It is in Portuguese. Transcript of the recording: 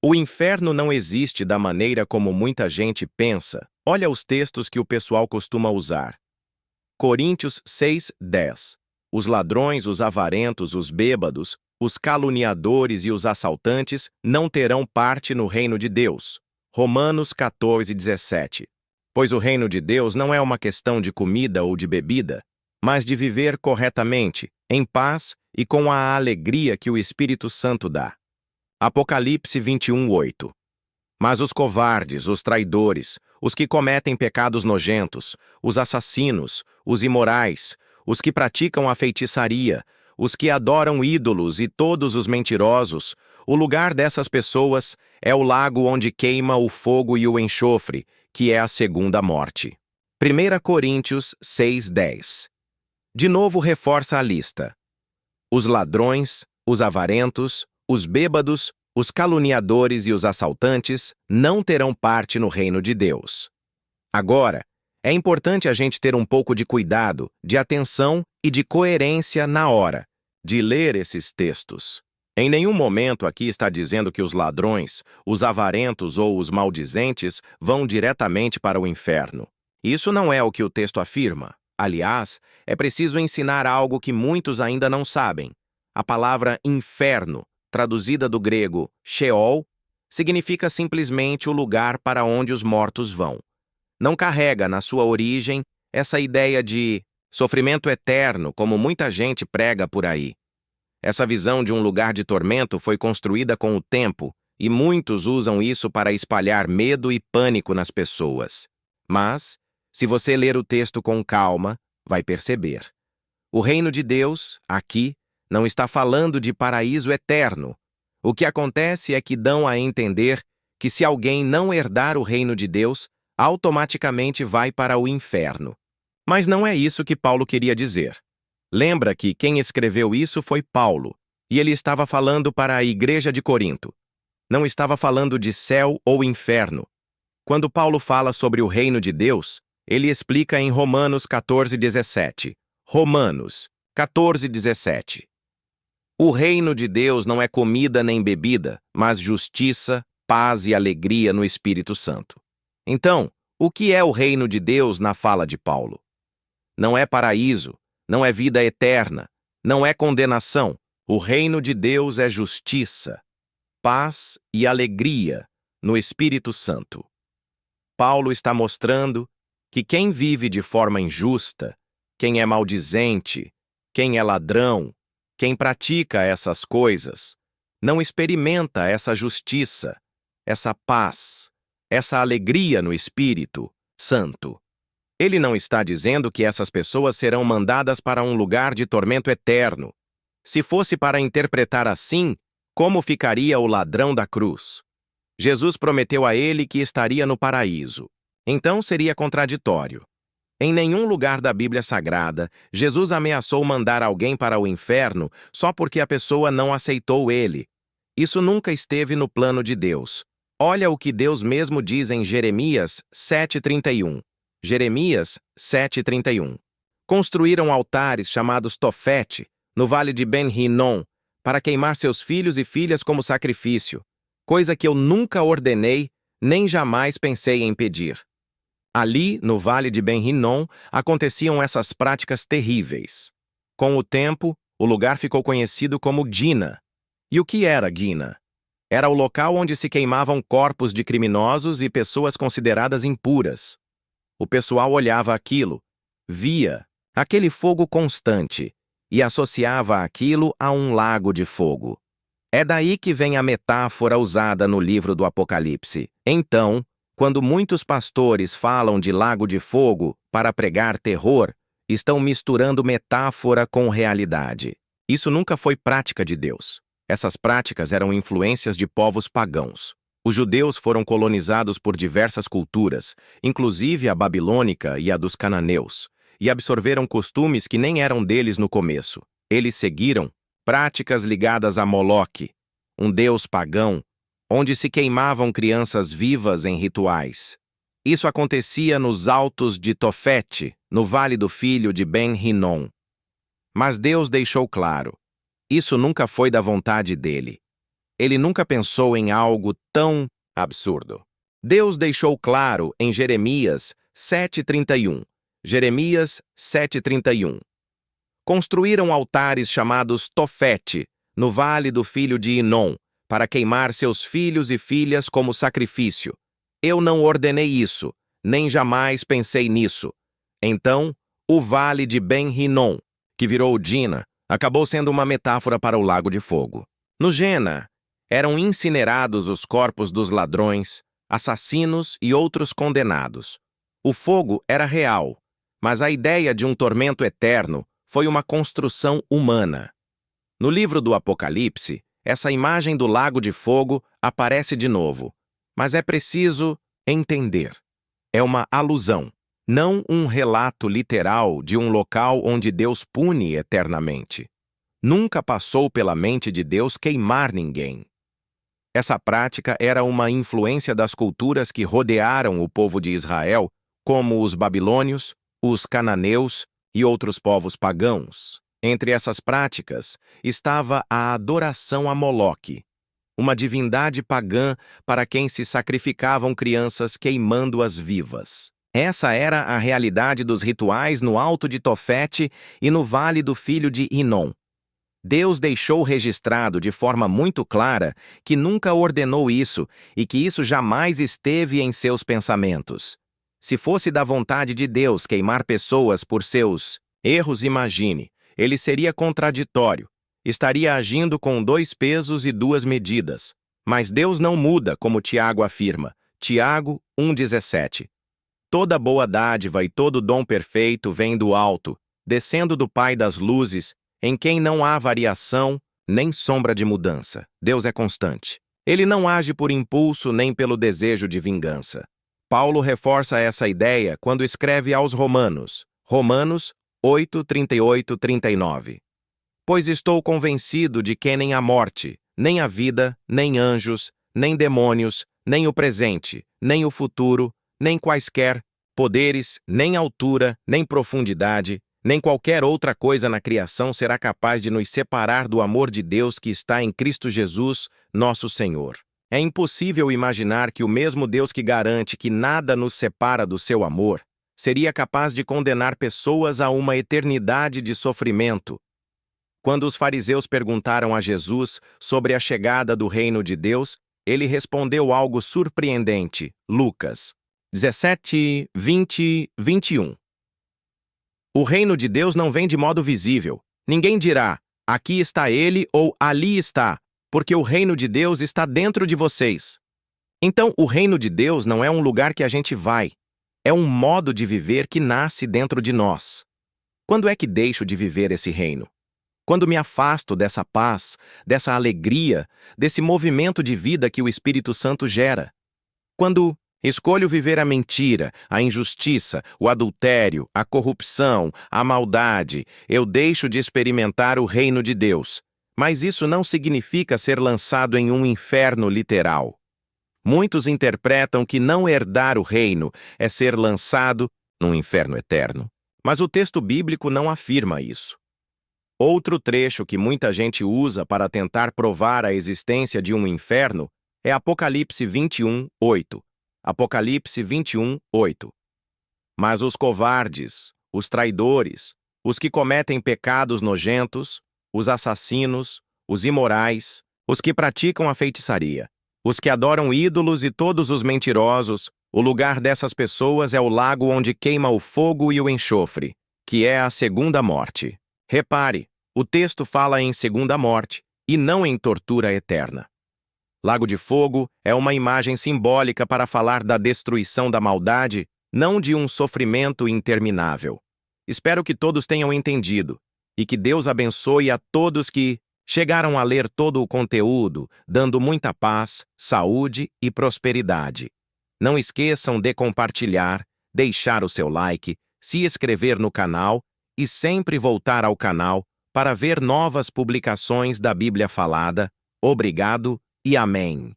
O inferno não existe da maneira como muita gente pensa. Olha os textos que o pessoal costuma usar. Coríntios 6:10. Os ladrões, os avarentos, os bêbados, os caluniadores e os assaltantes não terão parte no reino de Deus. Romanos 14:17. Pois o reino de Deus não é uma questão de comida ou de bebida, mas de viver corretamente, em paz e com a alegria que o Espírito Santo dá. Apocalipse 21:8. Mas os covardes, os traidores, os que cometem pecados nojentos, os assassinos, os imorais, os que praticam a feitiçaria, os que adoram ídolos e todos os mentirosos, o lugar dessas pessoas é o lago onde queima o fogo e o enxofre, que é a segunda morte. 1 Coríntios 6:10. De novo reforça a lista. Os ladrões, os avarentos, os bêbados, os caluniadores e os assaltantes não terão parte no reino de Deus. Agora, é importante a gente ter um pouco de cuidado, de atenção e de coerência na hora de ler esses textos. Em nenhum momento aqui está dizendo que os ladrões, os avarentos ou os maldizentes vão diretamente para o inferno. Isso não é o que o texto afirma. Aliás, é preciso ensinar algo que muitos ainda não sabem. A palavra inferno, traduzida do grego Sheol, significa simplesmente o lugar para onde os mortos vão. Não carrega na sua origem essa ideia de sofrimento eterno, como muita gente prega por aí. Essa visão de um lugar de tormento foi construída com o tempo, e muitos usam isso para espalhar medo e pânico nas pessoas. Mas, se você ler o texto com calma, vai perceber. O reino de Deus, aqui, não está falando de paraíso eterno. O que acontece é que dão a entender que se alguém não herdar o reino de Deus, automaticamente vai para o inferno. Mas não é isso que Paulo queria dizer. Lembra que quem escreveu isso foi Paulo, e ele estava falando para a igreja de Corinto. Não estava falando de céu ou inferno. Quando Paulo fala sobre o reino de Deus, ele explica em Romanos 14:17. Romanos 14:17. O reino de Deus não é comida nem bebida, mas justiça, paz e alegria no Espírito Santo. Então, o que é o reino de Deus na fala de Paulo? Não é paraíso, não é vida eterna, não é condenação. O reino de Deus é justiça, paz e alegria no Espírito Santo. Paulo está mostrando que quem vive de forma injusta, quem é maldizente, quem é ladrão, quem pratica essas coisas, não experimenta essa justiça, essa paz, essa alegria no Espírito Santo. Ele não está dizendo que essas pessoas serão mandadas para um lugar de tormento eterno. Se fosse para interpretar assim, como ficaria o ladrão da cruz? Jesus prometeu a ele que estaria no paraíso. Então seria contraditório. Em nenhum lugar da Bíblia Sagrada, Jesus ameaçou mandar alguém para o inferno só porque a pessoa não aceitou ele. Isso nunca esteve no plano de Deus. Olha o que Deus mesmo diz em Jeremias 7:31. Jeremias 7:31. Construíram altares chamados Tofete, no vale de Ben-Hinnom, para queimar seus filhos e filhas como sacrifício, coisa que eu nunca ordenei, nem jamais pensei em pedir. Ali, no vale de Ben-Hinnom, aconteciam essas práticas terríveis. Com o tempo, o lugar ficou conhecido como Dina. E o que era Dina? Era o local onde se queimavam corpos de criminosos e pessoas consideradas impuras. O pessoal olhava aquilo, via aquele fogo constante e associava aquilo a um lago de fogo. É daí que vem a metáfora usada no livro do Apocalipse. Então, quando muitos pastores falam de lago de fogo para pregar terror, estão misturando metáfora com realidade. Isso nunca foi prática de Deus. Essas práticas eram influências de povos pagãos. Os judeus foram colonizados por diversas culturas, inclusive a babilônica e a dos cananeus, e absorveram costumes que nem eram deles no começo. Eles seguiram práticas ligadas a Moloque, um deus pagão, onde se queimavam crianças vivas em rituais. Isso acontecia nos altos de Tofete, no vale do filho de Ben-Hinnom. Mas Deus deixou claro, isso nunca foi da vontade dele. Ele nunca pensou em algo tão absurdo. Deus deixou claro em Jeremias 7:31. Jeremias 7:31. Construíram altares chamados Tofete, no vale do filho de Inom, para queimar seus filhos e filhas como sacrifício. Eu não ordenei isso, nem jamais pensei nisso. Então, o vale de Ben-Hinnom, que virou Dina, acabou sendo uma metáfora para o lago de fogo. No Gena, eram incinerados os corpos dos ladrões, assassinos e outros condenados. O fogo era real, mas a ideia de um tormento eterno foi uma construção humana. No livro do Apocalipse, essa imagem do lago de fogo aparece de novo, mas é preciso entender. É uma alusão, não um relato literal de um local onde Deus pune eternamente. Nunca passou pela mente de Deus queimar ninguém. Essa prática era uma influência das culturas que rodearam o povo de Israel, como os babilônios, os cananeus e outros povos pagãos. Entre essas práticas estava a adoração a Moloque, uma divindade pagã para quem se sacrificavam crianças queimando-as vivas. Essa era a realidade dos rituais no Alto de Tofete e no Vale do Filho de Inom. Deus deixou registrado de forma muito clara que nunca ordenou isso e que isso jamais esteve em seus pensamentos. Se fosse da vontade de Deus queimar pessoas por seus erros, imagine, ele seria contraditório, estaria agindo com 2 pesos e 2 medidas. Mas Deus não muda, como Tiago afirma. Tiago 1,17. Toda boa dádiva e todo dom perfeito vem do alto, descendo do Pai das luzes, em quem não há variação nem sombra de mudança. Deus é constante. Ele não age por impulso nem pelo desejo de vingança. Paulo reforça essa ideia quando escreve aos Romanos, Romanos 8:38-39. Pois estou convencido de que nem a morte, nem a vida, nem anjos, nem demônios, nem o presente, nem o futuro, nem quaisquer poderes, nem altura, nem profundidade, nem qualquer outra coisa na criação será capaz de nos separar do amor de Deus que está em Cristo Jesus, nosso Senhor. É impossível imaginar que o mesmo Deus que garante que nada nos separa do seu amor seria capaz de condenar pessoas a uma eternidade de sofrimento. Quando os fariseus perguntaram a Jesus sobre a chegada do reino de Deus, ele respondeu algo surpreendente. Lucas 17, 20, 21. O reino de Deus não vem de modo visível. Ninguém dirá, aqui está ele ou ali está, porque o reino de Deus está dentro de vocês. Então, o reino de Deus não é um lugar que a gente vai. É um modo de viver que nasce dentro de nós. Quando é que deixo de viver esse reino? Quando me afasto dessa paz, dessa alegria, desse movimento de vida que o Espírito Santo gera. Quando escolho viver a mentira, a injustiça, o adultério, a corrupção, a maldade, eu deixo de experimentar o reino de Deus. Mas isso não significa ser lançado em um inferno literal. Muitos interpretam que não herdar o reino é ser lançado num inferno eterno. Mas o texto bíblico não afirma isso. Outro trecho que muita gente usa para tentar provar a existência de um inferno é Apocalipse 21, 8. Apocalipse 21, 8. Mas os covardes, os traidores, os que cometem pecados nojentos, os assassinos, os imorais, os que praticam a feitiçaria, os que adoram ídolos e todos os mentirosos, o lugar dessas pessoas é o lago onde queima o fogo e o enxofre, que é a segunda morte. Repare, o texto fala em segunda morte e não em tortura eterna. Lago de fogo é uma imagem simbólica para falar da destruição da maldade, não de um sofrimento interminável. Espero que todos tenham entendido e que Deus abençoe a todos que chegaram a ler todo o conteúdo, dando muita paz, saúde e prosperidade. Não esqueçam de compartilhar, deixar o seu like, se inscrever no canal e sempre voltar ao canal para ver novas publicações da Bíblia Falada. Obrigado e amém.